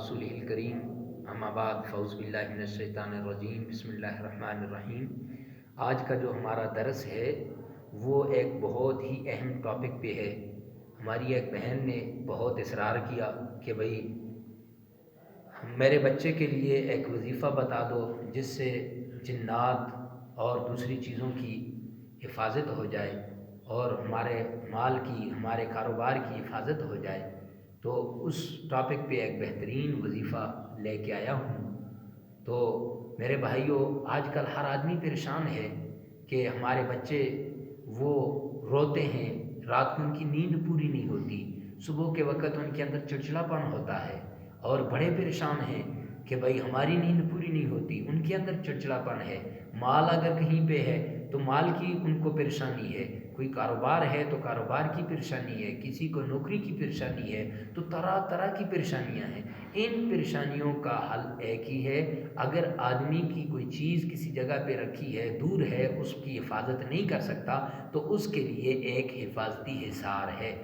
रसूलिहिल करीम अम्मा बाद फ़ौज़ बिल्लाहि मिनश शैतानिर रजीम बिस्मिल्लाहिर रहमानिर रहीम। आज का जो हमारा दर्स है वो एक बहुत ही अहम टॉपिक पे है। हमारी एक बहन ने बहुत इसरार किया कि भाई मेरे बच्चे के लिए एक वजीफ़ा बता दो जिससे जिन्नात और दूसरी चीज़ों की हिफाजत हो जाए और हमारे माल की, हमारे कारोबार की हिफाजत हो जाए। तो उस टॉपिक पे एक बेहतरीन वजीफ़ा लेके आया हूँ। तो मेरे भाइयों, आजकल हर आदमी परेशान है कि हमारे बच्चे वो रोते हैं, रात को उनकी नींद पूरी नहीं होती, सुबह के वक़्त उनके अंदर चिड़चिड़ापन होता है और बड़े परेशान हैं कि भाई हमारी नींद पूरी नहीं होती, उनके अंदर चिड़चिड़ापन है। माल अगर कहीं पे है तो माल की उनको परेशानी है, कोई कारोबार है तो कारोबार की परेशानी है, किसी को नौकरी की परेशानी है, तो तरह तरह की परेशानियां हैं। इन परेशानियों का हल एक ही है। अगर आदमी की कोई चीज़ किसी जगह पे रखी है, दूर है, उसकी हिफाजत नहीं कर सकता, तो उसके लिए एक हिफाजती हिसार है।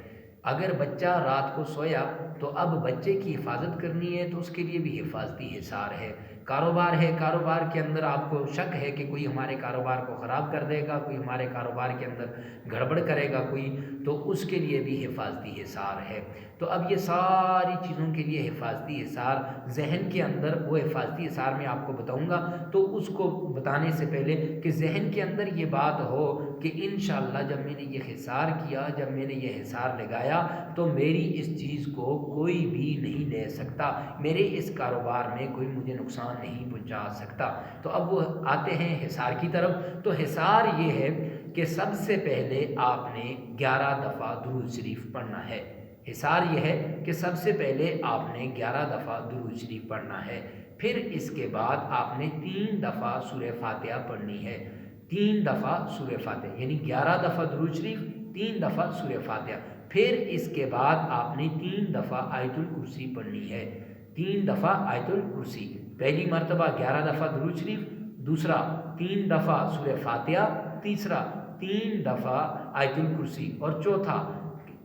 अगर बच्चा रात को सोया तो अब बच्चे की हिफाजत करनी है तो उसके लिए भी हिफाजती हिसार है। कारोबार है, कारोबार के अंदर आपको शक है कि कोई हमारे कारोबार को ख़राब कर देगा, कोई हमारे कारोबार के अंदर गड़बड़ करेगा कोई, तो उसके लिए भी हिफाजती हिसार है। तो अब ये सारी चीज़ों के लिए हिफाजती हिसार जहन के अंदर, वो हिफाजती हिसार मैं आपको बताऊंगा। तो उसको बताने से पहले कि जहन के अंदर ये बात हो कि इंशाअल्लाह जब मैंने ये हिसार किया, जब मैंने ये हिसार लगाया, तो मेरी इस चीज़ को कोई भी नहीं ले सकता, मेरे इस कारोबार में कोई मुझे नुकसान नहीं पहुंचा सकता। तो अब वो आते हैं हिसार की तरफ। तो हिसार ये है कि सबसे पहले आपने 11 दफ़ा दुरूद शरीफ पढ़ना है। हिसार ये है कि सबसे पहले आपने 11 दफ़ा दुरूद शरीफ पढ़ना है। फिर इसके बाद आपने 3 दफ़ा सूरह फातिहा पढ़नी है। 3 दफ़ा सूरह फातिहा, यानी 11 दफ़ा दुरूद शरीफ, 3 दफ़ा सूरह फातिहा। फिर इसके बाद आपने 3 दफ़ा आयतुल कुर्सी पढ़नी है। 3 दफ़ा आयतुल कुर्सी, पहली मरतबा 11 दफ़ा दुरूद शरीफ, दूसरा 3 दफ़ा सूरह फातिहा, तीसरा 3 दफ़ा आयतुल कुर्सी, और चौथा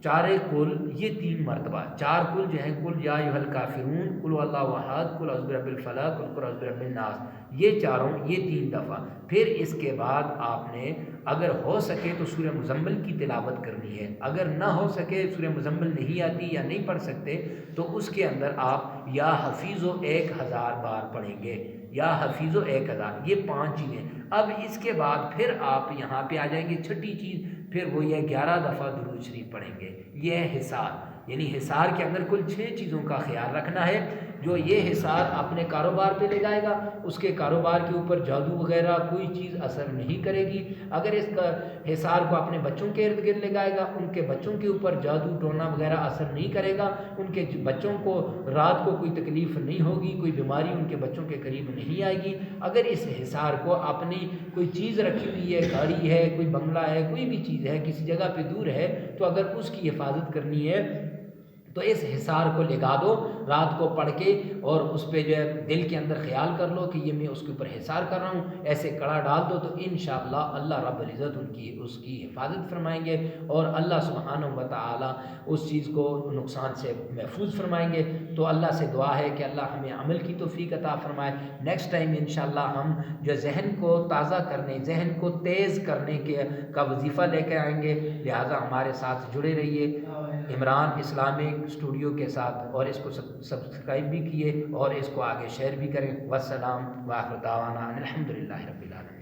चारे कुल, ये 3 मरतबा। 4 कुल जो हैं, कुल या अय्युहल काफिरून, कुल हुवल्लाहु अहद, कुल अऊज़ु बिरब्बिल फलक, कुल अऊज़ु बिरब्बिन नास, ये चारों, ये 3 दफ़ा। फिर इसके बाद आपने अगर हो सके तो सूरह मुज़म्मिल की तिलावत करनी है। अगर ना हो सके, सूरह मुज़म्मिल नहीं आती या नहीं पढ़ सकते, तो उसके अंदर आप या हफीज़ो 1000 बार पढ़ेंगे, या हफीज़ो 1000, ये 5 चीज़ें। अब इसके बाद फिर आप यहाँ पे आ जाएंगे, छठी चीज़, फिर वो ये 11 दफ़ा दुरूद शरीफ पढ़ेंगे। ये है हिसार, यानी हिसार के अंदर कुल 6 चीज़ों का ख्याल रखना है। जो ये हिसार अपने कारोबार पे लगाएगा, उसके कारोबार के ऊपर जादू वगैरह कोई चीज़ असर नहीं करेगी। अगर इसका हिसार को अपने बच्चों के इर्द गिर्द लगाएगा, उनके बच्चों के ऊपर जादू टोना वगैरह असर नहीं करेगा, उनके बच्चों को रात को कोई तकलीफ़ नहीं होगी, कोई बीमारी उनके बच्चों के करीब नहीं आएगी। अगर इस हिसार को अपनी कोई चीज़ रखी हुई है, गाड़ी है, कोई बंगला है, कोई भी चीज़ है, किसी जगह पे दूर है, तो अगर उसकी हिफाजत करनी है तो इस हिसार को लगा दो रात को पढ़ के, और उस पर जो है दिल के अंदर ख्याल कर लो कि ये मैं उसके ऊपर हिसार कर रहा हूँ, ऐसे कड़ा डाल दो, तो इंशाअल्लाह अल्लाह रब्बुल इज़्ज़त उसकी हिफाजत फरमाएंगे और अल्लाह सुब्हानहू व तआला उस चीज़ को नुकसान से महफूज फरमाएंगे। तो अल्लाह से दुआ है कि अल्लाह हमें अमल की तौफीक अता फरमाए। नेक्स्ट टाइम इंशाअल्लाह हम जो जहन को ताज़ा करने, जहन को तेज़ करने के का वजीफ़ा लेकर आएंगे। लिहाजा हमारे साथ जुड़े रहिए इमरान इस्लामिक स्टूडियो के साथ, और इसको सब्सक्राइब भी किए और इसको आगे शेयर भी करें। वस्सलाम व आखिर दावाना अनिल हम्दुलिल्लाहि रब्बिल आलमीन।